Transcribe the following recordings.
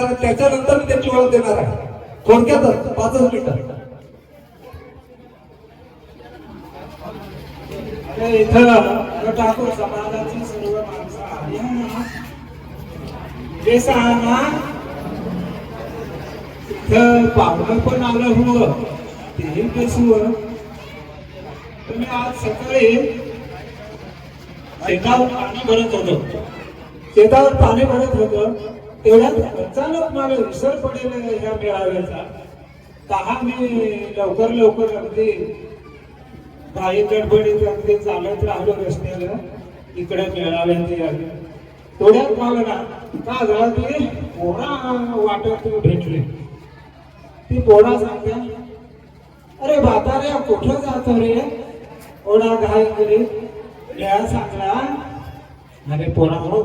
देणार आहे, त्याच्यानंतर मी त्याची ओळख देणार आहे. थोडक्यातच 5 मिनिटं. इथं ठाकूर समाजाची सर्व माणसं आली ना, ते सांगा इथं पाहुणं पण आलं हो, तेही कसं. तुम्ही आज सकाळी शेतावर पाणी भरत होतो, शेतावर पाणी भरत होतं, तेवढ्यात अचानक मला विसर पडेल ह्या मेळाव्याचा. दहा मी लवकर अगदी काही गडबडीत अगदी चालत राहिलो रस्त्याला, इकडे मेळाव्यात आले. थोड्यात मला ना का झाला ती पोरा वाटत भेटली. ती पोरा सांगते, अरे म्हाताऱ्या कुठं जातो रे? ओढा घाई करीत या सांगला, अरे पोरा हो,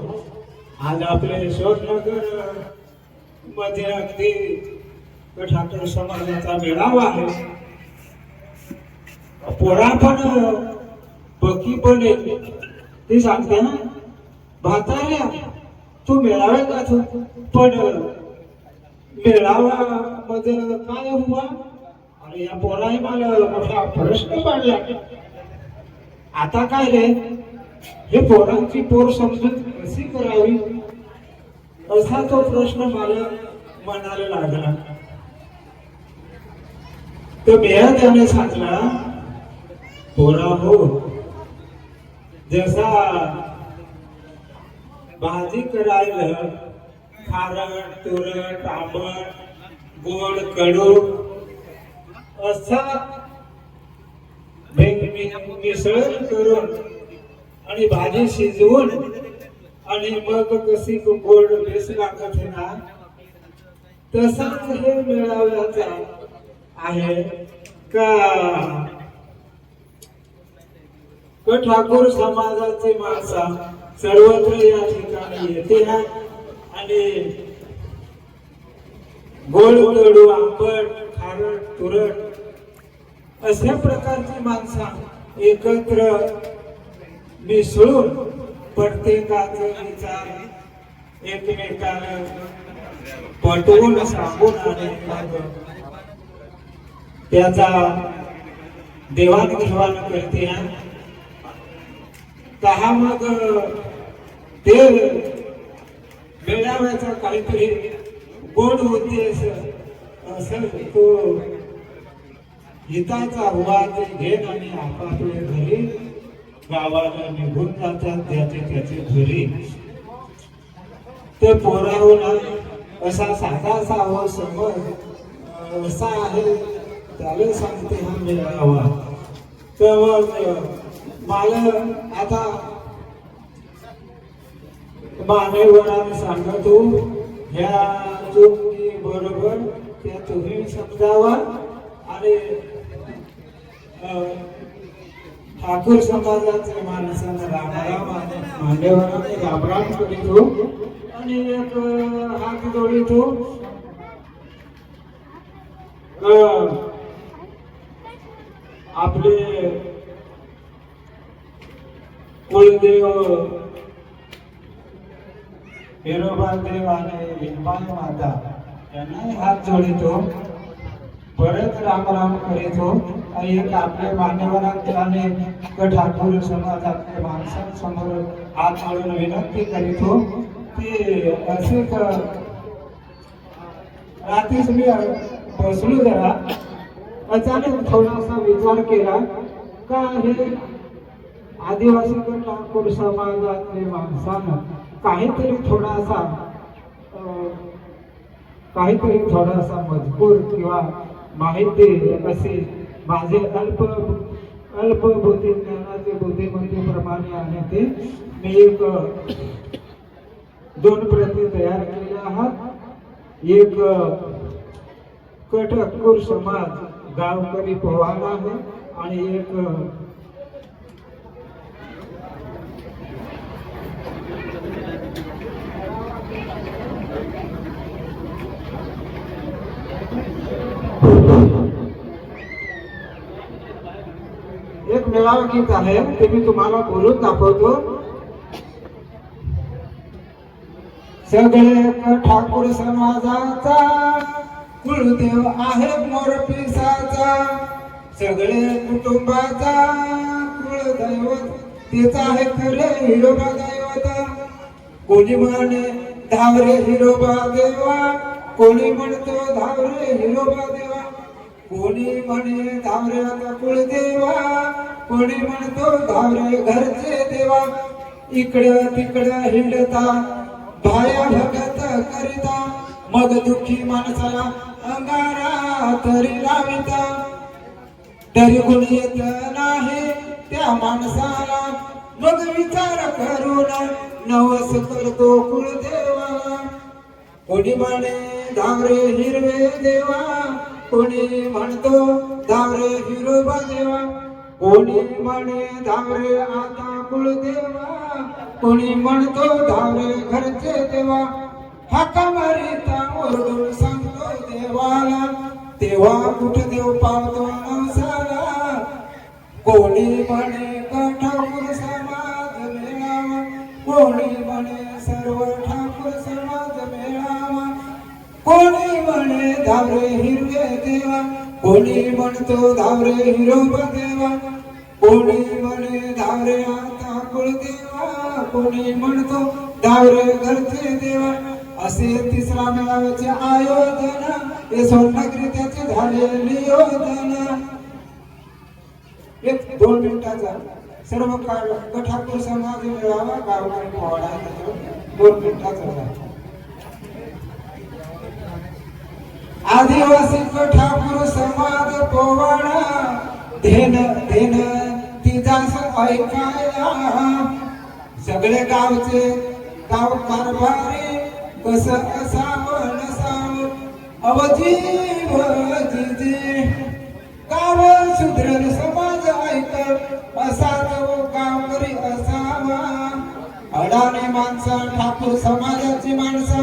आज आपले यशोधनगर मध्ये अगदी ठाकर समाजाचा मेळावा आहे. पोरा पण बकी पण ती सांगते ना, म्हाताऱ्या तू मेळाव्यात जातो, पण मेळावा मध्ये काय हुआ? अरे या पोराने मला मोठा प्रश्न पाडला. आता काय रे, हे पोरांची पोर समजूत कशी करावी, असा तो प्रश्न मला मनाला लागला. तो मेळा त्याने सांगला, पोरा हो, जसा भाजी करायला खारट तुरट आंबट गोड कडू असा मिसळण करून आणि भाजी शिजवून आणि मग कशी गोड बेस लागत आहे ना, तसाच हे मेळाव्याचा आहे का ठाकूर समाजाची माणसा सर्वत्र या ठिकाणी येते आणि गोड कडू आंबट खारट तुरट अशा प्रकारची माणसा एकत्र मिसळून प्रत्येकाचे विचार एकमेकाला पटवून सांगून आणि त्याचा देवाणघेवाण करते. का मग ते मेळाव्याचा काहीतरी गोड उद्देश असेल, तो हिताचा वाद घेत आणि आपापल्या घरी गावाला निघून जातात, त्याचे घरी. ते पोराहून असा साधासा हो समज असा आहे, त्याला सांगते हा मेळावा. तर मला आता मान्यवरांनी सांगतो, ह्या चुकी बरोबर त्या तुम्ही समजावा आणि ठाकूर समाजाचे माणसांना रामराम मान्यवरांनी रामराम करीतो आणि एक हात जोडितो. आपले कुलदेव हिरोबा देव आणि लिंबाई माता यांनाही हात जोडितो, परत रामराम करीतो आणि एक आपल्या मान्यवरांचे आणि ठाकूर समाजातल्या माणसांसमोर हात जोडून विनंती करीतो की असे रात्रीच मी बसलो जरा, अचानक थोडासा विचार केला का हे आदिवासी ठाकूर समाजातले माणसांना काहीतरी थोडासा मजकूर किंवा माहिती असे माझे अल्प बुद्धी ज्ञानाचे बुद्धिमत्तेप्रमाणे आणि ते मी एक 2 प्रती तयार केल्या आहात. एक ठाकूर समाज गावकरी पोवाडा आहे आणि एक मेळावा गीत आहे, ते मी तुम्हाला बोलून दाखवतो. सगळे ठाकूर समाजाचा कुलदेव आहे मोरपिसाचा, सगळे कुटुंबाचा कुलदैवत तेच आहे खरे हिरोबा दैवत. कोणी म्हणे धावरे हिरोबा देवा, कोणी म्हणतो धावरे हिरोबा देवा, कोणी म्हणे धावऱ्याचा कुलदेवा, कोणी म्हणतो धावरे घरचे देवा. इकडं तिकडं हिंडता भाया भगत करिता, मग दुःखी माणसाला अंगारा तरी लाविता. तरी गुण येत नाही त्या माणसाला, मग विचार करून नवस करतो कुलदेवा. कोणी म्हणे धावरे हिरवे देवा, कोणी म्हणतो धावरे हिरोबा देवा, कोणी म्हणे धावरे आता कुलदेवा, कोणी म्हणतो धावरे घरचे देवा. हाका मारिता ओरडून सांगतो देवाला, तेव्हा कुठे देव पावतो नवसाला. कोणी म्हणे ठाकूर समाज मेळावा, कोणी म्हणे सर्व ठाकूर समाज मेळावा, कोणी म्हणे धावरे हिरवे देवा, कोणी म्हणतो धावरे हिरोबा देवा, कोणी म्हणे धावरे आता कुलदेवा, कोणी म्हणतो धावरे घरचे देवा. असे तिसरा मेळाव्याचे आयोजन, हे सोननगरी त्याचे झाले नियोजन. 1-2 मिनिटाचा सर्व ठाकूर समाज मेळावा गावकरी पोवाडा 2 मिनिटाचा. आदिवासी ठाकूर समाज पोवाडा, धेन धेन तिजास ऐकायला. सगळे गावचे गाव कारभारी कसं असावं नसावं, अवजीव जिजे गाव सुधरण समाज ऐक असाच गावकरी असावा. अडाणी माणसा ठाकूर समाजाची माणसा,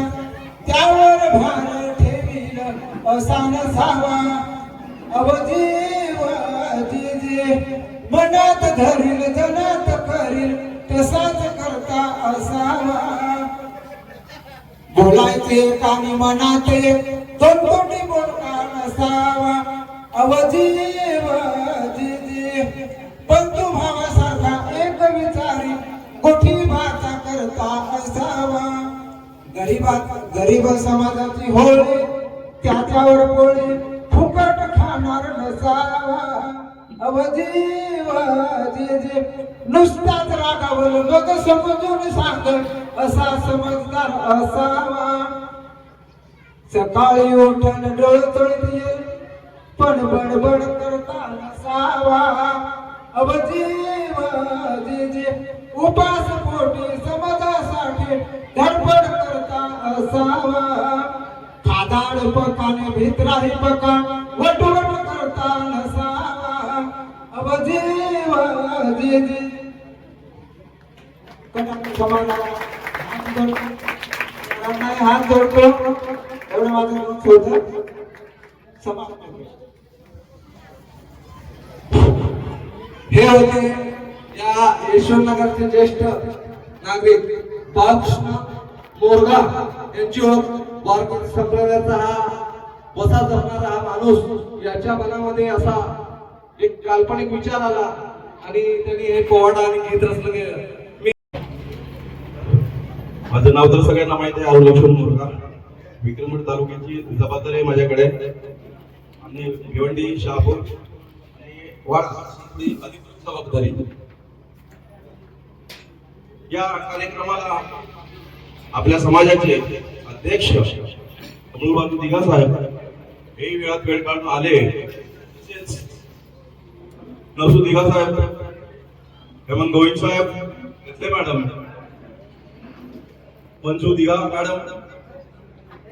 त्यावर भार ठेवील असा नसावा. अवजीव जिजे मनात धरील जनात करील तसाच करता असावा. बोलायचे कानी मनाते तोंडोटी बोलका नसावा. अवजीव जिजे बंधू भावासारखा एक विचारी गोठीबाचा करता असावा. गरीब समाजाची होळी त्याच्यावर पोळी फुकट खाणार नसावा. अवजीव जिजे नुसताच रागावल मग समजून सांग असा समजदार असावा. सकाळी उठून डोळ चढते पण बडबड करता नसावा. अवजीव जिजे उपास पोटी समाजासाठी धडपड करता असावा. खादाड पकाने भित्राही पका वटवट करता नसावा. अवजीव जिजे हात जोडतो एवढं माझं होतं. हे होते या यशवंतनगरचे ज्येष्ठ नागरिक बाळकृष्ण मोरगा यांची ओळख. वारकरी संप्रदायाचा हा वसा धरणारा हा माणूस, याच्या मनामध्ये असा एक काल्पनिक विचार आला आणि त्यांनी हे पोवाडा आणि गीत रचलं गेलं. माझं नाव तर सगळ्यांना माहिती आहे, लक्ष्मण मोरगा. विक्रमगड तालुक्याची जबाबदारी आहे माझ्याकडे. आणि भिवंडी, शहापूर आणि वाड अधिकृत जबाबदारी. या कार्यक्रमाला आपल्या समाजाचे अध्यक्ष अमोलबाबू दिघा साहेब हे वेळात वेळ काढून आले. तसेच नरसू दिघा साहेब, हेमंत गोविंद साहेब, नेत्ले मॅडम, पंचू दिघा मॅडम,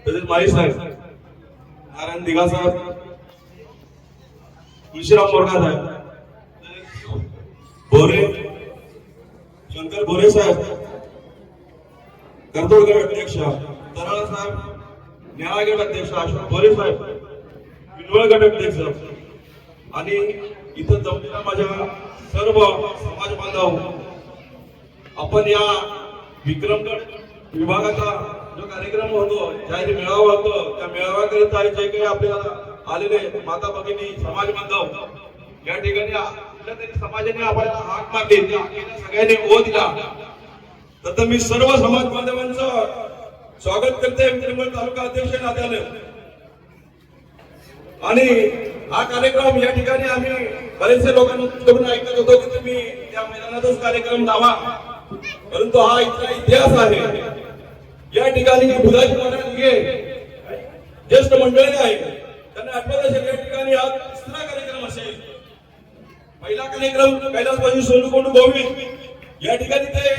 तसेच माई साहेब, नारायण दिघा साहेब, तुळशीराम मोरगा साहेब, भोरे, शंकर भोरे साहेब, करतोडगड अध्यक्ष तराळ साहेब, न्यायगड अध्यक्ष अशोक भोरे साहेब, विनवळगड अध्यक्ष आणि इथं जमलेल्या माझ्या सर्व समाज बांधव. आपण या विक्रमगड विभागाचा जो कार्यक्रम होतो, जाहीर मेळावा होतो, त्या मेळाव्याकरिता जे काही आपल्याला आलेले माता भगिनी समाज बांधव या ठिकाणी कुठल्या तरी समाजाने आपल्याला हाक मारली, त्या हाकेला सगळ्यांनी ओ दिला, तर मी सर्व समाज बांधवांचं स्वागत करते विक्रमगड तालुका अध्यक्ष नात्यानं. आणि हा कार्यक्रम या ठिकाणी आम्ही बरेचसे लोकांकडून ऐकत होतो की तुम्ही त्या मैदानातच कार्यक्रम लावा, परंतु हा इथला इतिहास आहे. या ठिकाणी बुधाची महाराज हे ज्येष्ठ मंडळी आहे, त्यांना आठवत असेल या ठिकाणी हा तिसरा कार्यक्रम असेल. पहिला कार्यक्रम कैलासबाई सोनू कोंडू गोविंद या ठिकाणी ते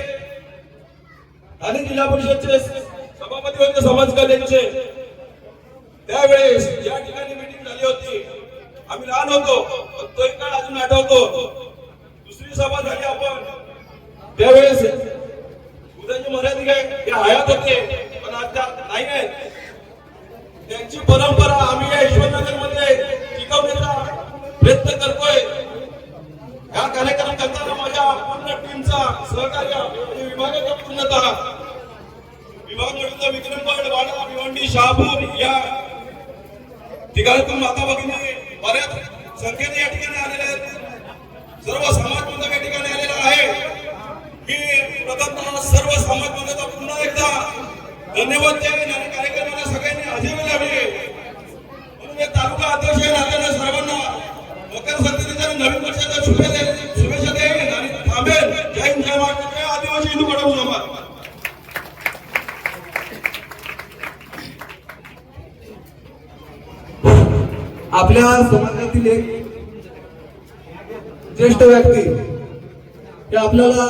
ठाणे जिल्हा परिषदचे सभापती होते समाज कल्याणचे. त्यावेळेस या ठिकाणी मीटिंग झाली होती, आम्ही लहान होतो पण तो एक काळ अजून आठवतो. दुसरी सभा झाली आपण त्यावेळेस उदयजी महाराज हे हयात होते पण आता नाही आहेत. त्यांची परंपरा आम्ही या ईश्वरनगर मध्ये टिकवण्याचा प्रयत्न करतोय. हा कार्यक्रम करताना माझ्या पूर्ण टीमचा सहकार्य आणि विभागाचा पूर्णतः विभाग म्हणून विक्रमगड, वाडा, भिवंडी, शहापूर या ठिकाणातून माता भगिनी बऱ्याच संख्येने या ठिकाणी आलेल्या आहेत. सर्व समाज बांधव या ठिकाणी आलेला आहे. मी प्रथमतः सर्व समाज बांधवांचा पुन्हा एकदा धन्यवाद देईन आणि कार्यक्रमाला सगळ्यांनी हजेरी लावली. म्हणून या तालुका अध्यक्ष नात्याने सर्वांना मकर संक्रांतीच्या नवीन वर्षाच्या शुभेच्छा देईन आणि थांबेल. जय हिंद, जय महाराष्ट्र, जय आदिवासी हिंदू कडा समाज. आपल्या समाजातील एक ज्येष्ठ व्यक्ती ते आपल्याला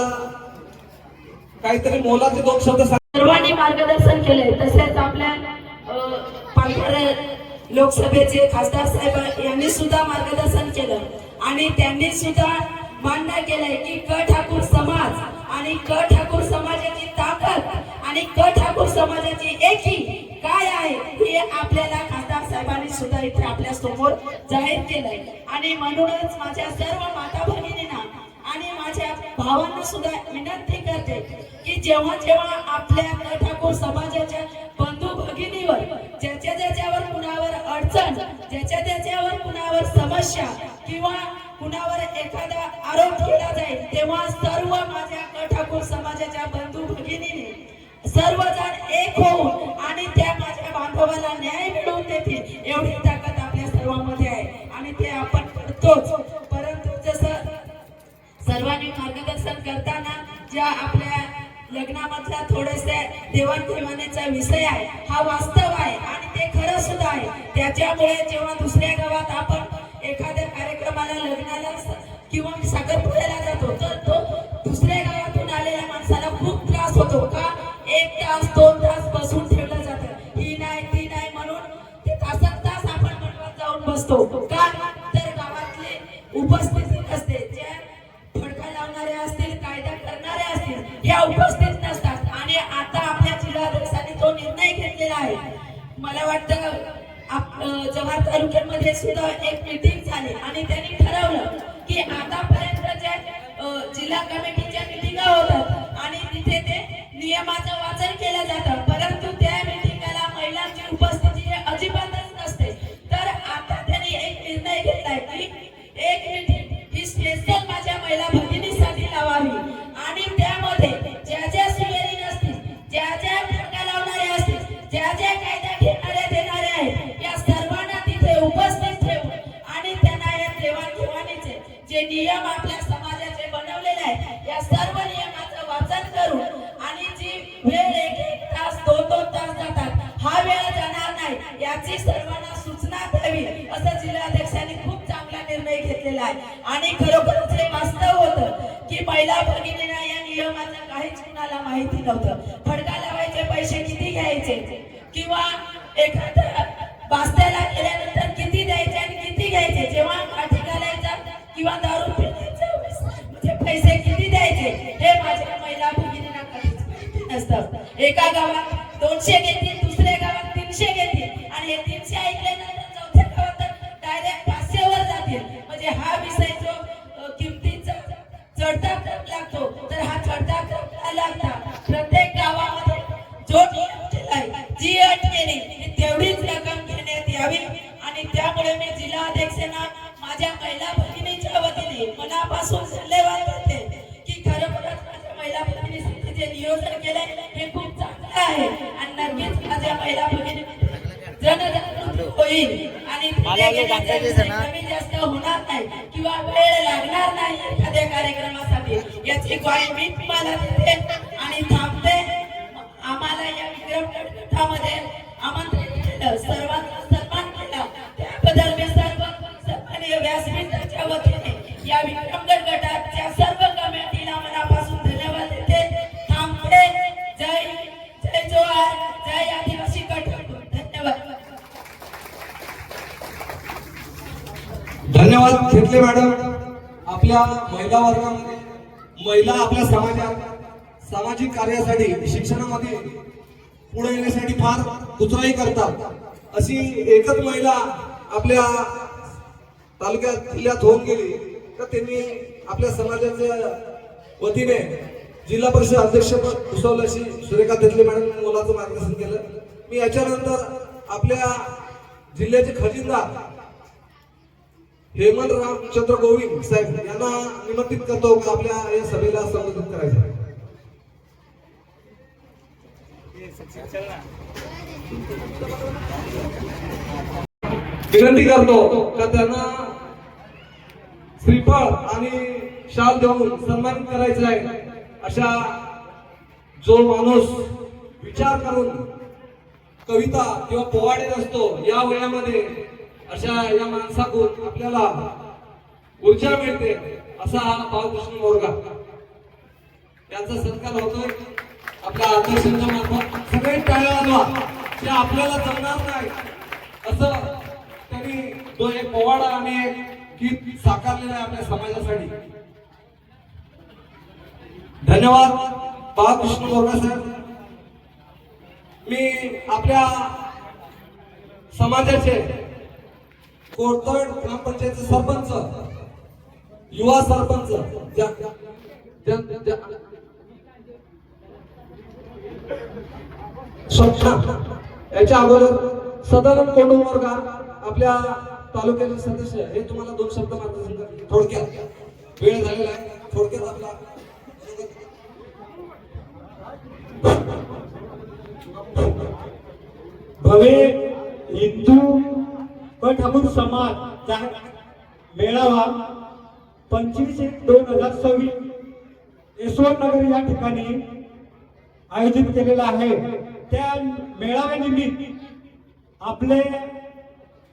काहीतरी मोलाचे दोन शब्द सर्वांनी मार्गदर्शन केले. तसेच आपल्या पालघर लोकसभेचे खासदार साहेब यांनी सुद्धा मार्गदर्शन केलं आणि त्यांनी सुद्धा मान्य केलंय की क ठाकूर समाज आणि क ठाकूर समाजाची ताकद आणि क ठाकूर समाजाची एकी काय आहे हे आपल्याला खासदार साहेबांनी सुद्धा इथे आपल्या समोर जाहीर केलंय. आणि म्हणूनच माझ्या सर्व माता भगिनींना आणि माझ्या भावांना सुद्धा विनंती करते की जेव्हा जेव्हा आपल्या क ठाकूर समाजाच्या बंधू भगिनीवर ज्याच्यावर कुणावर अडचण, ज्याच्यावर कुणावर समस्या किंवा कुणावर एखादा आरोप केला जाईल, तेव्हा सर्व माझ्या क ठाकूर समाजाच्या बंधू भगिनीने सर्वजण एक होऊन आणि त्या माझ्या बांधवाला न्याय मिळवून देतील एवढी ताकद आपल्या सर्वांमध्ये आहे आणि ते आपण करतोच. परंतु जसं सर्वांनी मार्गदर्शन करताना ज्या आपल्या लग्नामधला थोडेसे देवाणघेवाणीचा विषय आहे हा वास्तव आहे आणि ते खरं सुद्धा आहे. त्याच्यामुळे जेव्हा दुसऱ्या गावात आपण एखाद्या कार्यक्रमाला, लग्नाला किंवा साखरपुड्याला जातो तर तो दुसऱ्या गावातून आलेल्या माणसाला खूप त्रास होतो. का 1 तास 2 तास बसून ठेवलं जातं, ही नाही ती नाही म्हणून ते तासन तास आपण मंडपात जाऊन बसतो. का तर गावातले उपस्थिती नसते, ज्या फडका लावणारे असतील, कायदा करणारे असतील, ह्या उपस्थित नसतात. आणि आता आपल्या जिल्हाध्यक्षांनी तो निर्णय घेतलेला आहे. मला वाटतं जव्हार तालुक्यामध्ये सुद्धा एक मीटिंग झाली आणि त्यांनी ठरवलं की आतापर्यंत ज्या जिल्हा कमिटीच्या मीटिंगा होतात आणि तिथे ते नियमाचं वाचन केलं जातं, परंतु त्या मीटिंगला महिलांची उपस्थिती अजिबातच नसते. तर आता त्यांनी एक निर्णय घेतलाय की एक मीटिंग ही स्पेशल माझ्या महिला भगिनीसाठी लावावी आणि त्यामध्ये ज्या ज्या सुवेरी नसतील, ज्या ज्या फडका लावणारे असतील, ज्या ज्या कायदा देणारे आहेत, या सर्वांना तिथे उपस्थित ठेवून आणि त्यांना या देवाणघेवाणीचे जे नियम आपल्या समाजाचे बनवलेले आहेत या सर्व नियमाचं वाचन करून आणि जी वेळ 1-1 तास 2-2 तास जातात हा वेळ जाणार नाही याची सर्वांना सूचना द्यावी असं जिल्हाध्यक्षांनी खूप चांगला निर्णय घेतलेला आहे. आणि खरोखरच हे वास्तव होतं की महिला भगिनींना या नियमाचं काहीच कुणाला माहिती नव्हतं. फडका लावायचे पैसे किती घ्यायचे किंवा एखाद्या बास्त्याला गेल्यानंतर किती द्यायचे आणि किती घ्यायचे, जेव्हा काठी घालायचा किंवा दारू पिण्याचं म्हणजे पैसे किती द्यायचे हे माझ्या महिला भगिनींना कधीच माहिती नसतं. एका गावात 200 घेतील, दुसऱ्या गावात 300 घेतील आणि हे 300 ऐकल्यानंतर चौथ्या गावात डायरेक्ट 500 वर जातील. म्हणजे हा विषय जो किमतीचा चढता लागतो तर हा चढता लागता प्रत्येक गावामध्ये जो नियम केलाय त्यामुळे मी जिल्हा अध्यक्षांना माझ्या महिला भगिनीच्या वतीने मनापासून धन्यवाद देते की खरोखरच माझ्या महिला भगिनीसाठी जे नियोजन केलंय हे खूप चांगलं आहे आणि नक्कीच माझ्या महिला भगिनी जनजागृती होईल आणि कमी जास्त होणार नाही किंवा वेळ लागणार नाही एखाद्या कार्यक्रमासाठी याची ग्वाही मी तुम्हाला देते आणि थांबते. आम्हाला या विक्रमगड गटामध्ये आमंत्रित केलं, सर्वांचा सन्मान केला त्याबद्दल मी सर्व सन्माननीय व्यासपीठाच्या वतीने या विक्रमगड गटाच्या सर्व कमिटीला मनापासून धन्यवाद देते. थांबते. जय जय जोहार, जय आदिवासी गट. धन्यवाद. धन्यवाद घेतले मॅडम. आपल्या महिला वर्गामध्ये महिला आपल्या समाजात सामाजिक कार्यासाठी शिक्षणामध्ये पुढे येण्यासाठी फार कुचराई करतात. अशी एकच महिला आपल्या तालुक्यात जिल्ह्यात होऊन गेली तर त्यांनी आपल्या समाजाच्या वतीने जिल्हा परिषद अध्यक्षपद भूषवलं. अशी सुरेखा देतले मॅडम मुलाचं मार्गदर्शन केलं. मी याच्यानंतर आपल्या जिल्ह्याचे खजिनदार हेमंत रामचंद्र गोविंद साहेब यांना निमंत्रित करतो का आपल्या या सभेला संबोधित करायचं. विनंती करतो का त्यांना श्रीफळ आणि शाल देऊन सन्मानित करायचं आहे. अशा जो माणूस विचार करून कविता किंवा पोवाडे असतो या वयामध्ये अशा या माणसाकडून आपल्याला ऊर्जा मिळते असा हा बाळकृष्ण मोरगा यांचा सत्कार होतोय आपल्या अध्यक्षांच्या मार्फत. सगळे टाळ्या वाजवा. ते आपल्याला जमणार नाही असं त्यांनी तो एक पोवाडा आणि एक गीत साकारलेलं आहे आपल्या समाजासाठी. धन्यवाद बाळकृष्ण मोरगा साहेब. मी आपल्या समाजाचे कोरतड ग्रामपंचायतचे सरपंच, युवा सरपंच याच्या अगोदर सदानंद कोंडू मोरगा आपल्या तालुक्याचे सदस्य हे तुम्हाला 2 शब्द मार्गदर्शन करतील. थोडक्यात वेळ झालेला आहे. थोडक्यात आपला भव्य हिंदू व ठाकूर समाज मेळावा 25/1/2026 यशवंतनगर या ठिकाणी आयोजित केलेला आहे. त्या मेळाव्यानिमित्त आपले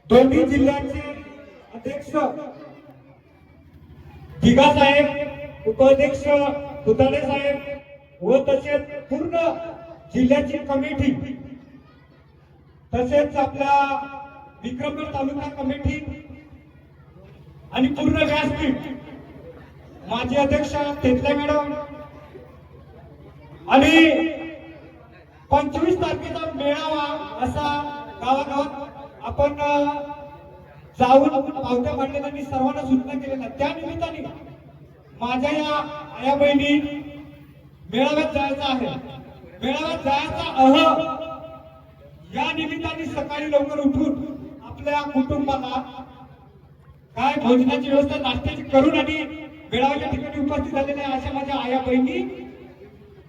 दोन्ही जिल्ह्याचे अध्यक्ष दिघा साहेब, उपाध्यक्ष खुताडे साहेब व तसेच पूर्ण जिल्ह्याची कमिटी, तसेच आपल्या विक्रमगड तालुका कमिटी आणि पूर्ण व्यासपीठ, माजी अध्यक्ष तेतले मॅडम आणि 25 तारखेचा मेळावा असा गावागावात आपण जाऊन पावत्या पाडलेल्या सर्वांना सूचना केलेल्या. त्या निमित्ताने माझ्या या आया बहिणी मेळाव्यात जायचा आहे. मेळाव्यात जायचा या निमित्ताने सकाळी लवकर उठून आपल्या कुटुंबाला काय भोजनाची व्यवस्था नाश्त्याची करून आणि मेळाव्याच्या ठिकाणी उपस्थित झालेल्या अशा माझ्या आया बहिणी,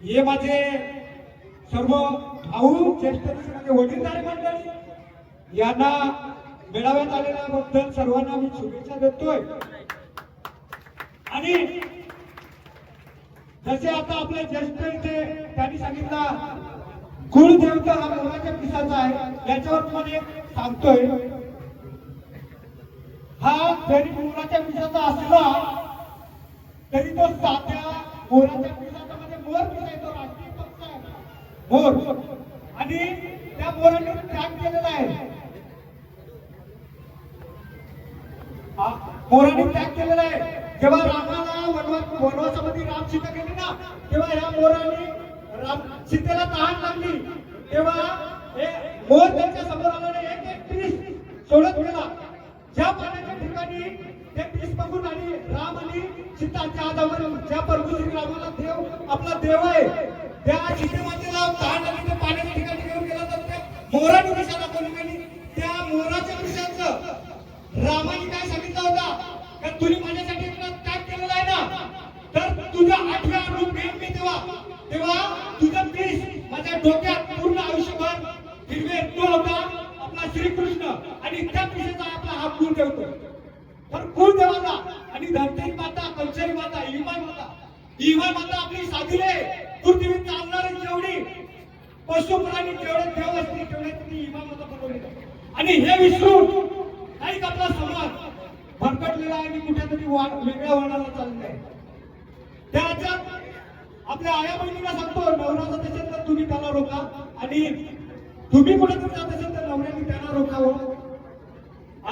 हे माझे सर्व भाऊ, ज्येष्ठ वडीलधारी मंडळी, यांना मेळाव्यात आलेल्याबद्दल सर्वांना मी शुभेच्छा देतोय. आणि जसे आता आपले ज्येष्ठ इथे त्यांनी सांगितला कुळदेवता हा मोराच्या पिसाचा आहे, याच्यावर तुम्हाला एक सांगतोय. हा जरी मोराच्या पिसाचा असला तरी तो साध्या मोराच्या पिसाचा म्हणजे मोर पिसा येतो, राष्ट्रीय पक्ष आहे मोर. आणि त्या मोराने त्याग केलेला आहे. मोराने त्याग केलेला आहे. जेव्हा रामाला वनवासामध्ये राम सीता गेली ना, तेव्हा या मोराने सीतेला तहान लागली, तेव्हा हे मोर त्यांच्या समोर आला, एक पीस सोडत गेला. ज्या पाण्याच्या ठिकाणी ते पीस बघून आणि राम आणि सीताच्या आधावर ज्या प्रभू श्री रामाला देव आपला देव आहे, त्या सीतेमातेला तहान लागली, ते पाण्याच्या ठिकाणी घेऊन गेला. तर त्या मोराने दिशा दाखवली आणि त्या मोराच्या विषयाचं श्रीकृष्ण आणि त्या दिशेचा आपला हा कुळ ठेवतो. तर कुलदेवाला आणि धनतेरी माता, कंचरी माता, इमा माता आपली साधीले पृथ्वी चालणारी जेवढी पशु प्राणी जेवढे देव असतील तेवढे तुम्ही इमा माता बनवली. आणि हे विसरून काही आपला समाज भरकटलेला आहे आणि कुठेतरी वेगळ्या वळणाला चाललाय. त्याच्यात आपल्या आया बहिणीला सांगतो, नवरा जात असेल तर तुम्ही त्याला रोका आणि तुम्ही कुठेतरी जात असेल तर नवऱ्याने त्यांना रोकावं.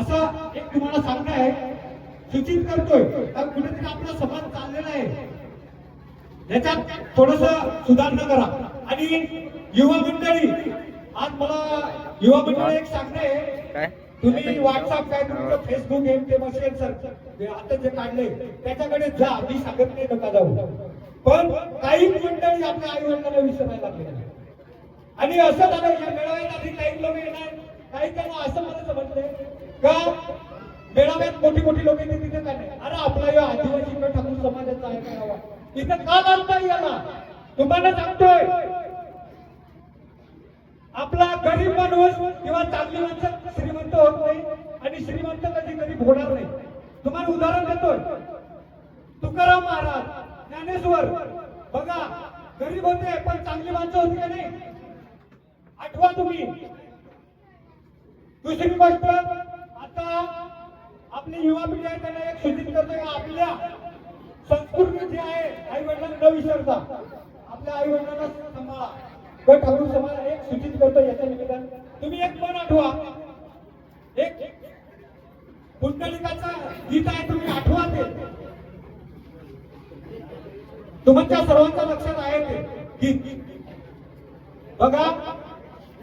असं एक तुम्हाला सांगणं आहे, सूचित करतोय. तर कुठेतरी आपला समाज चाललेला आहे, याच्यात थोडस सुधारणा करा. आणि युवा मंडळी, आज मला युवा मंडळी एक सांगणं आहे, तुम्ही व्हॉट्सअप काय तुमचं फेसबुक हे ते असेल सर आता जे काढले त्याच्याकडे जा, मी सांगत नाही नका जाऊ. पण काही मंडळी आपल्या आई वडिलांना विसरायला लागले आणि असं झालं या मेळाव्यात आधी काही लोक येणार, काही त्यांना असं मला समजले का मेळाव्यात मोठी मोठी लोक येते तिथे का नाही. अरे आपला या आदिवासी ठाकूर समाजाचा आहे मेळावा, इथं का लागता याला. तुम्हाला सांगतोय, आपला गरीब माणूस किंवा चांगली माणसं श्रीमंत होत नाही आणि श्रीमंत कधी कधी होणार नाही. तुम्हाला उदाहरण देतोय, तुकाराम महाराज, ज्ञानेश्वर बघा गरीब होते पण चांगली माणसं होती का नाही, आठवा तुम्ही. दुसरी गोष्ट, आता आपली युवा पिढी आहे त्यांना एक सूचित करतोय, आपल्या संस्कृती जी आहे आई वडिलांना न विसरता आपल्या आई वडिलांना सांभाळा. गट ठाकूर समाज एक सूचित करतो याच्या निमित्तानं तुम्ही एक मन आठवा, एक पुंडलिकाचा गीत आहे तुम्ही आठवा. ते तुमच्या सर्वांच्या लक्षात आहे ते गीत. बघा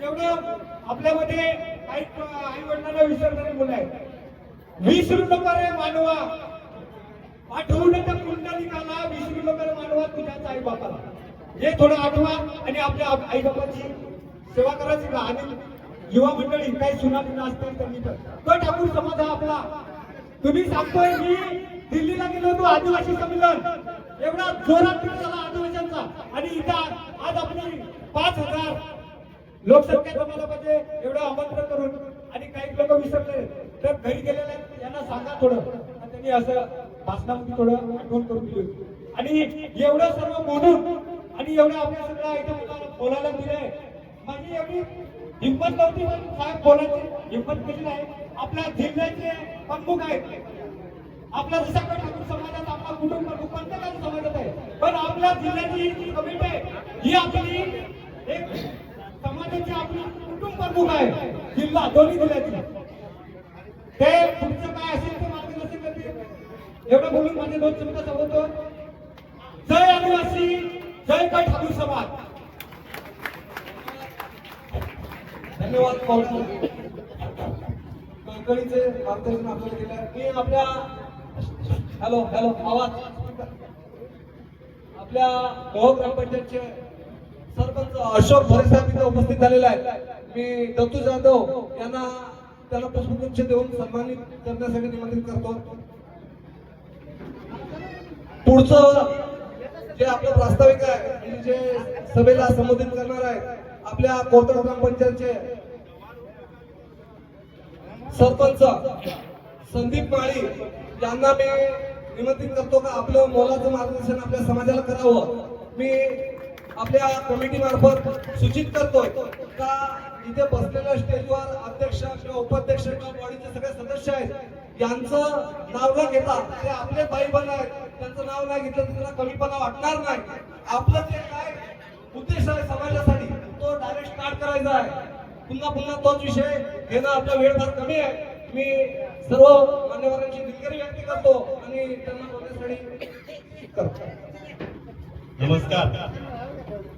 एवढं आपल्यामध्ये काही आई वडिलांना विसरणारी मुलं आहेत. विसरू नका रे मानवा, आठवू नका पुंडलिकाला, विसरू नका रे मानवा तुझ्याच आई बापाला. हे थोडं आठवा आणि आपल्या आई बाबाची सेवा करायची का. आणि युवा मंडळी काही सुनापीना असतील त्यांनी तर ठाकूर समाज हा आपला. तुम्ही सांगतोय, मी दिल्लीला गेलो होतो आदिवासी संमेलन, एवढा जोरात झाला आदिवासींचा आणि इथं आज आपली 5,000 लोकसंख्या जमायला पाहिजे एवढं आमंत्रण करून. आणि काही लोक विसरले तर घरी गेलेले यांना सांगा थोडं. त्यांनी असं भाषणामध्ये थोडं आठवण करून दिली होती. आणि एवढं सर्व म्हणून आणि एवढं आपल्या सगळ्या इथं बोलायला दिलंय, माझी एवढी हिंमत नव्हती पण साहेब बोलायची हिंमत केली आहे. आपल्या जिल्ह्याचे प्रमुख आहेत, आपला जसा ठाकूर समाजात आपला कुटुंब प्रमुख प्रत्येकाच्या समाजात आहे, पण आपल्या जिल्ह्याची जी कमिटी आहे ही आपली एक समाजाची आपली कुटुंब प्रमुख आहे, जिल्हा दोन्ही जिल्ह्याची. ते पुढचं काय असेल ते मार्गदर्शन करतील. एवढं बोलून माझे 2 शब्द संबोधतो. जय आदिवासी, जय ठाकूर समाज. धन्यवाद पाहुणे. कळकळीचे मार्गदर्शन आपल्याला केलं. मी आपल्या हॅलो आवाज आपल्या मोह ग्रामपंचायतचे सरपंच अशोक भरे साहेब इथे उपस्थित झालेले आहेत. मी दत्तू जाधव यांना त्यांना पुष्पगुच्छ देऊन सन्मानित करण्यासाठी निमंत्रित करतो. पुढचं जे आपलं प्रास्ताविक आहे म्हणजे जे सभेला संबोधित करणार आहे आपल्या कोरतड ग्रामपंचायतचे सरपंच संदीप माळी यांना मी निमंत्रित करतो का आपलं मोलाचं मार्गदर्शन आपल्या समाजाला करावं. मी आपल्या कमिटी मार्फत सूचित करतोय का इथे बसलेल्या स्टेजवर अध्यक्ष किंवा उपाध्यक्ष किंवा बॉडीचे सगळे सदस्य आहेत यांचं नाव न घेता ते आपले भाई बंद आहेत, त्यांचं नाव नाही घेतलं तर त्यांना कमीपणा वाटणार नाही. आपलं जे काय उद्देश आहे समाजासाठी तो डायरेक्ट स्टार्ट करायचा आहे. पुन्हा तोच विषय घेणं आपला वेळ फार कमी आहे. मी सर्व मान्यवरांची दिलगिरी व्यक्त करतो आणि त्यांना बोलण्यासाठी करतो. नमस्कार.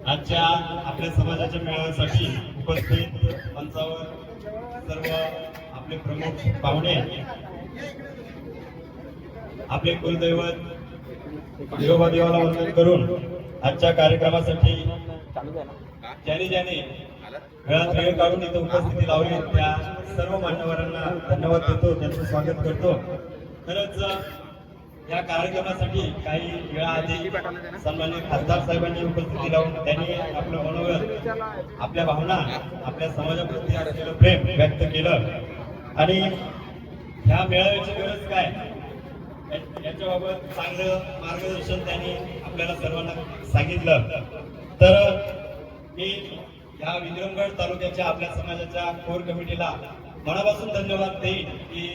आजच्या आपल्या समाजाच्या मेळाव्यासाठी उपस्थित मंचावर सर्व आपले प्रमुख पाहुणे, आपले कुलदैवत विठोबा देवाला वंदन करून आजच्या कार्यक्रमासाठी ज्याने वेळात वेळ काढून इथं उपस्थिती लावली त्या सर्व मान्यवरांना धन्यवाद देतो, त्यांचं स्वागत करतो. खरंच या कार्यक्रमासाठी काही वेळाआधी सन्माननीय खासदार साहेबांची उपस्थिती लावून त्यांनी आपलं मनोगत, आपल्या भावना, आपल्या समाजाप्रती असलेलं प्रेम व्यक्त केलं आणि ह्या मेळाव्याची गरज काय याच्याबाबत चांगलं मार्गदर्शन त्यांनी आपल्याला सर्वांना सांगितलं. तर मी या विक्रमगड तालुक्याच्या आपल्या समाजाच्या कोर कमिटीला मनापासून धन्यवाद देईन की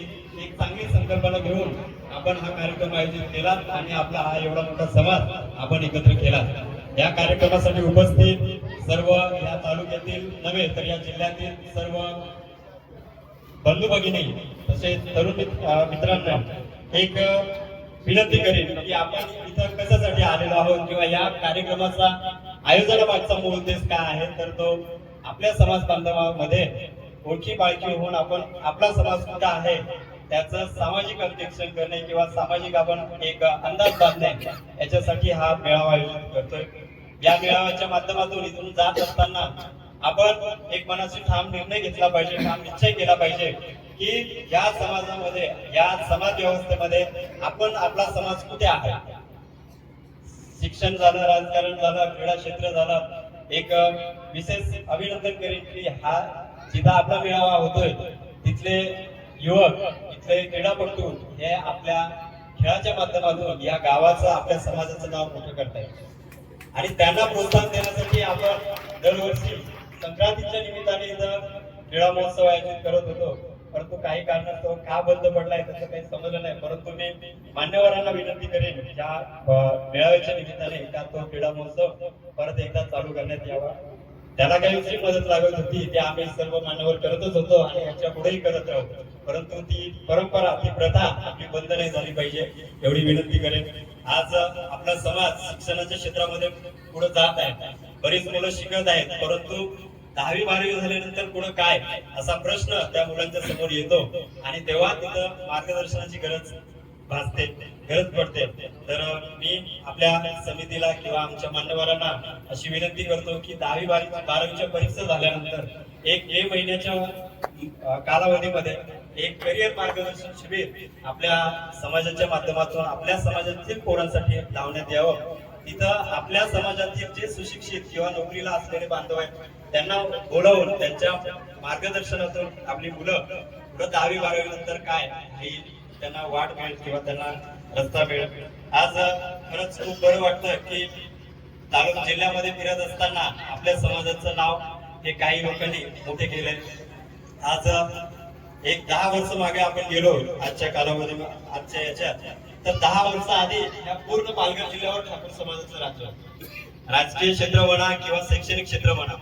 एक चांगली संकल्पना घेऊन आपण हा कार्यक्रम आयोजित केला आणि आपला हा एवढा मोठा समाज आपण एकत्र केला. या कार्यक्रमासाठी उपस्थित सर्व या तालुक्यातील नव्हे तर या जिल्ह्यातील सर्व बंधू भगिनी तसेच तरुण मित्रांना एक विनंती करेन की आपण इथं कशासाठी आलेलो आहोत किंवा या कार्यक्रमाचा आयोजनामागचा मूळ उद्देश काय आहे, तर तो आपल्या समाज बांधवांमध्ये ओळखी पाळखी होऊन आपण आपला समाज कुठं आहे त्याचं सामाजिक अन्वेषण करणे किंवा सामाजिक आपण एक अंदाज बांधणे याच्यासाठी हा मेळावा आयोजित करतोय. या मेळाव्याच्या माध्यमातून इथून जात असताना आपण एक मनाशी ठाम निर्णय घेतला पाहिजे, ठाम निश्चय केला पाहिजे की या समाजामध्ये, या समाज व्यवस्थेमध्ये आपण आपला समाज कुठे आहे. शिक्षण झालं, राजकारण झालं, क्रीडा क्षेत्र झालं. एक विशेष अभिनंदन करेन की हा जिथं आपला मेळावा होतोय तिथले युवक, इथले क्रीडापटू हे आपल्या खेळाच्या माध्यमातून या गावाचं, आपल्या समाजाचं नाव मोठं करतायत आणि त्यांना प्रोत्साहन देण्यासाठी आपण दरवर्षी संक्रांतीच्या निमित्ताने इथं क्रीडा महोत्सव आयोजित करत होतो. परंतु काही कारणास्तव का बंद पडलाय त्याचं काही समजलं नाही. परंतु मी मान्यवरांना विनंती करेन ज्या मेळाव्याच्या निमित्ताने का तो क्रीडा महोत्सव परत एकदा चालू करण्यात यावा. त्याला काही दुसरी मदत लागत होती ते आम्ही सर्व मान्यवर करतच होतो आणि याच्या पुढेही करत राहू. परंतु ती परंपरा, ती प्रथा आपली बंद नाही झाली पाहिजे एवढी विनंती करेन. आज आपला समाज शिक्षणाच्या क्षेत्रामध्ये पुढे जात आहे. बरीच मुलं शिकत आहेत, परंतु 10वी 12वी झाल्यानंतर पुढे काय असा प्रश्न त्या मुलांच्या समोर येतो आणि तेव्हा तिथं मार्गदर्शनाची गरज भासते, गरज पडते. तर मी आपल्या समितीला किंवा आमच्या मान्यवरांना अशी विनंती करतो की 10वी 12वीच्या परीक्षा झाल्यानंतर एक मे महिन्याच्या कालावधीमध्ये एक करिअर मार्गदर्शन शिबिर आपल्या समाजाच्या माध्यमातून आपल्या समाजातील पोरांसाठी लावण्यात यावं. तिथं आपल्या समाजातील जे सुशिक्षित किंवा नोकरीला असलेले बांधव आहेत त्यांना बोलावून त्यांच्या मार्गदर्शनातून आपली मुलं पुढे 10वी 12वी नंतर काय ही त्यांना वाट मिळेल किंवा त्यांना रस्ता मिळेल. आज खरंच खूप बरं वाटतं की तालुका जिल्ह्यामध्ये फिरत असताना आपल्या समाजाचं नाव हे काही लोकांनी मोठे केले. आज एक 10 वर्ष मागे आपण गेलो आजच्या कालावधी, आजच्या याच्यात, तर 10 वर्ष आधी या पूर्ण पालघर जिल्ह्यावर ठाकूर समाजाचं राज्य होतं. राजकीय क्षेत्र म्हणा किंवा शैक्षणिक क्षेत्र म्हणा,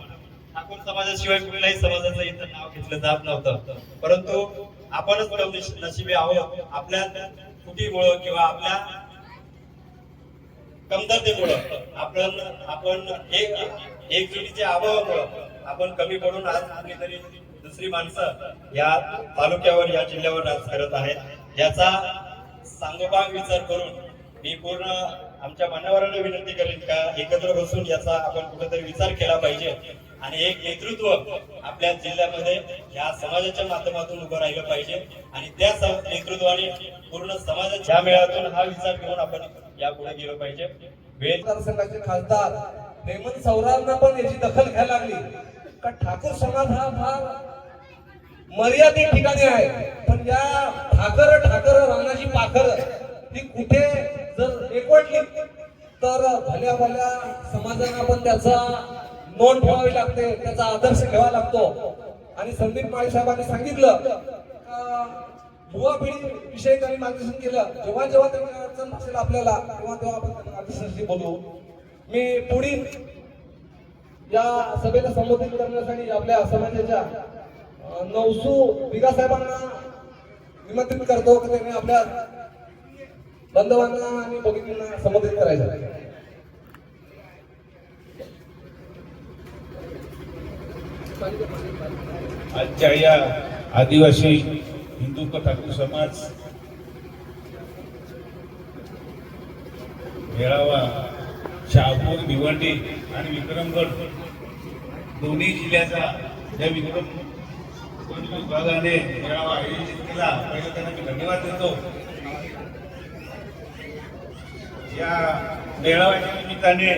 ठाकूर समाजाशिवाय कुठल्याही समाजाचं इथं नाव घेतलं जात नव्हतं. परंतु आपणच नशिबी आहोत. आपल्या त्रुटीमुळं किंवा आपल्या कमतरतेमुळं आपण एकजुटीच्या अभावामुळं आपण कमी पडून आज कुठेतरी दुसरी माणसं या तालुक्यावर, या जिल्ह्यावर राज करत आहेत. याचा सांगोपांग विचार करून मी पूर्ण आमच्या मान्यवरांना विनंती करेन का एकत्र बसून याचा आपण कुठेतरी विचार केला पाहिजे आणि एक नेतृत्व आपल्या जिल्ह्यामध्ये या समाजाच्या माध्यमातून उभं राहिलं पाहिजे आणि त्या नेतृत्वाने पूर्ण समाजाच्या मेळाव्यातून हा विचार घेऊन आपण यापुढे गेलो पाहिजे. मतदारसंघाचे खासदार हेमंत सौरांना पण याची दखल घ्यायला लागली का ठाकूर समाज हा फार मर्यादित ठिकाणी आहे, पण या ठाकर रानाची पाखर ती कुठे जर एकवटली तर भल्या भल्या समाजाला पण त्याचा नोंद ठेवावी लागते, त्याचा आदर्श घ्यावा लागतो. आणि संदीप माळी साहेबांनी सांगितलं युवा पिढी विषयी त्यांनी मार्गदर्शन केलं. जेव्हा जेव्हा त्यांनी अडचण असेल आपल्याला तेव्हा आपण त्यांना मार्गदर्शनासाठी बोलू. मी पुढील या सभेला संबोधित करण्यासाठी आपल्या समाजाच्या नवसू विगा साहेबांना विनंती करतो की त्यांनी आपल्या बांधवांना आणि भगिनींना संबोधित करायचं. आजच्या या आदिवासी हिंदू ठाकूर समाज मेळावा शहापूर, भिवंडी आणि विक्रमगड दोन्ही जिल्ह्याचा या विक्रम विभागाने मेळावा आयोजित केला. पहिला त्यांना मी धन्यवाद देतो. या मेळाव्याच्या निमित्ताने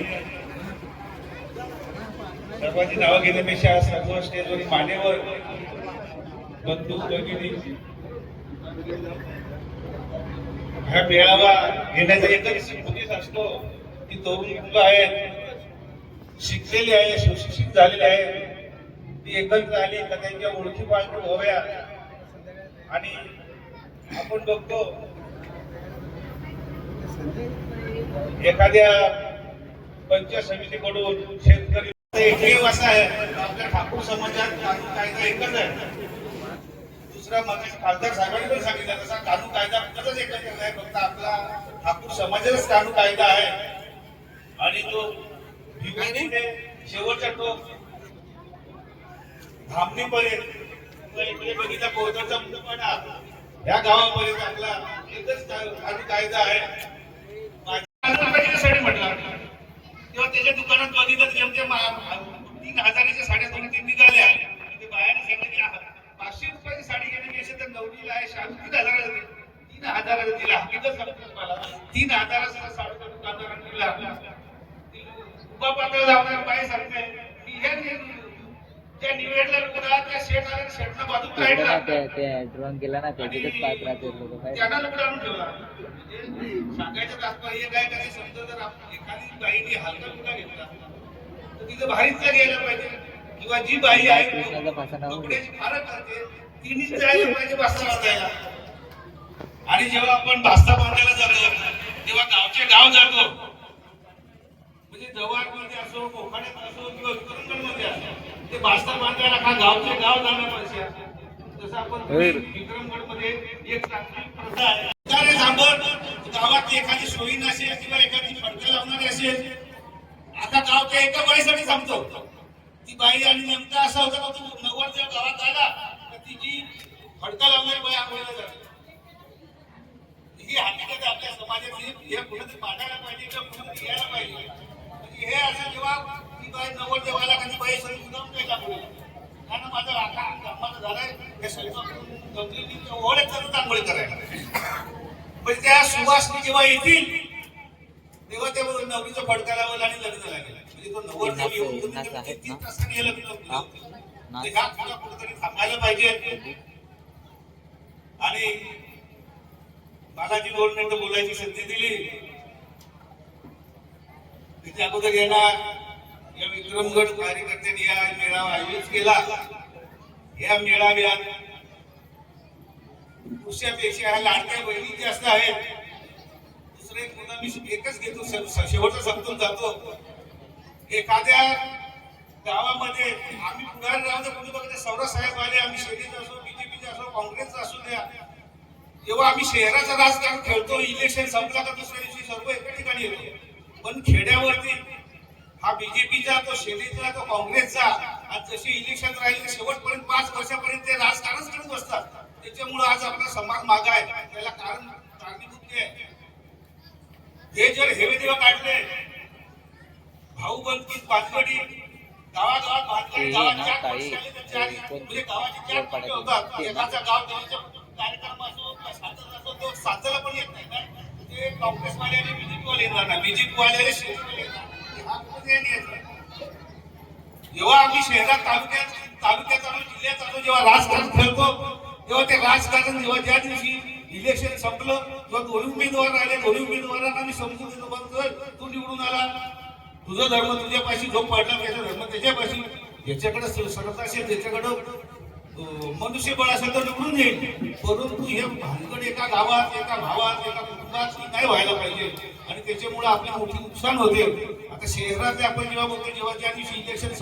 सर्वांची नावं घेण्यापेक्षा सर्व स्टेजवर मान्यवर बंधू भगिनी हा मेळावा घेण्याचा एकच उद्देश असतो की तरुण मुलं आहेत, शिकलेली आहे, सुशिक्षित झालेली आहे, ती एकत्र आली तर त्यांच्या ओळखी पाळखी व्हाव्या. आणि आपण बघतो एखाद्या पंचायत समितीकडून शेतकरी एक असा आहे आपल्या ठाकूर समाजात कानून कायदा एकच आहे. दुसरा मगाशी खासदार साहेबांनी पण सांगितलं तसा कानून कायदा एकच एकच आहे, फक्त आपला ठाकूर समाजाचाच कानून कायदा आहे. आणि तो भिवंडीने शेवटचा टोक धामणीपर्यंत इकडे बघितला कोर्टाचा मुंडपाडा या गावापर्यंत आपला एकच कानून कायदा आहे. साडी म्हटला तेव्हा त्याच्या दुकानात बघितलं नेमक्या 3,000च्या साड्या 2-3 निघाल्या. बायाने सांगितलं 500 रुपयाची साडी घेण्यापेक्षा तर नवरीला आहे शालू 3,000 दिला. हकीकत सांगतो तुम्हाला 3,000 साडीच्या दुकानदारांनी दिला. उभा पातळ लावणार बाई सांगते की हे त्या निवेडला लुगडा त्या शेटला बाजू काढला ड्रॉइंग केला ना त्याच्यातच पाहत राहते लोक त्यांना लुगडा आणून ठेवला. सांगायचं तात्पर्य काय काय समजा जर एखादी बाईने हलका लुगडा घेतला तर तिथं भारीच घ्यायला पाहिजे. किंवा जी बाई आहे कपड्याची फारक करते तिनेच जायला पाहिजे बास्ता बांधायला. आणि जेव्हा आपण बास्ता बांधायला जातो तेव्हा गावचे गाव जातो, म्हणजे जवळमध्ये असो, कोकणात असो किंवा विक्रमगडमध्ये असो, ते बास्ता बांधायला हा गावचे गाव जाणं पाहिजे. जसं आपण विक्रमगडमध्ये एक चांगली प्रथा आहे. गावात एखादी सोयी नसेल किंवा एखादी फडकं लावणारी असेल, आता गाव त्या एका बाईसाठी थांबतो. ती बाई आणि नेमका असा होता का तो नव्वद जेव्हा गावात आला तर तिची फडका लावणारी बाई आंघोळीला जाते. ही हकीकत आपल्या समाजातली हे कुठेतरी मांडायला पाहिजे किंवा कुठेतरी यायला पाहिजे. हे असं जेव्हा ती बाई नव्वद जेव्हा कधी बाई सगळी मुद्दाम काही आंघोळीला, कारण माझा आम्हाला झालाय हे सगळं ओळख करत आंघोळी करायला. म्हणजे त्या सुवासनी जेव्हा येतील तेव्हा त्या नवरीचं फडका लावलं आणि लग्न लागेल. म्हणजे तो नव्वद येऊन 3 तासांनी लग्न कुठेतरी थांबायला पाहिजे. आणि मला जी 2 मिनिटं बोलायची संधी दिली तिथे अगोदर येणार या विक्रमगड कार्यकर्त्यांनी या मेळावा आयोजित केला. या मेळाव्यात पुरुषापेक्षा ह्या लाडक्या बहिणी जास्त आहेत. दुसरं एक मुद्दा मी एकच घेतो, शेवटचा समजून जातो. एखाद्या गावामध्ये आम्ही पुढारी राहू तर कोणी बघा सौरा साहेब आले, आम्ही शिवसेनेचे असो, बीजेपीचे असो, काँग्रेसचा असू द्या, जेव्हा आम्ही शहराचं राजकारण खेळतो, इलेक्शन संपला का दुसऱ्या दिवशी सर्व एका ठिकाणी येतो. पण खेड्यावरती हा बीजेपीचा, तो सेनेचा, तो काँग्रेसचा, आज जशी इलेक्शन राहील शेवटपर्यंत 5 वर्षापर्यंत ते राजकारणच करत बसतात. त्याच्यामुळे आज आपला समाज मागा आहे. त्याला कारणीभूत आहे. हे जर हेवे देवा काढले भाऊ बनकी पाचगडी गावागावात भातगडी गावाच्या म्हणजे गावाचे 4 पट्टे होतात. एखादा गाव कार्यक्रम असो असो तो साचायला पण येत नाही. ते काँग्रेसवाले आणि बीजेपीवाले येणार ना, बीजेपीवाले जेव्हा आम्ही शहरात तालुक्यात आलो, जिल्ह्यात आलो, जेव्हा राजकारण खेळतो तेव्हा ते राजकारण जेव्हा ज्या दिवशी इलेक्शन संपलं जेव्हा 2 उमेदवार राहिले, 2 उमेदवारांना मी समजून देतो बघतोय तू निवडून आला, तुझा धर्म तुझ्यापाशी जो पडला त्याचा धर्म त्याच्यापाशी, ज्याच्याकडे सरकार असेल त्याच्याकडं मनुष्यबळ असेल तर निवडून येईल. परंतु हे भानगड एका गावात, एका भावात, एका कुटुंबात नाही व्हायला पाहिजे. आणि त्याच्यामुळे आपले मोठी नुकसान होते. आता शहरात आपण जेव्हा बघतो जेव्हा ज्या दिवशी इलेक्शन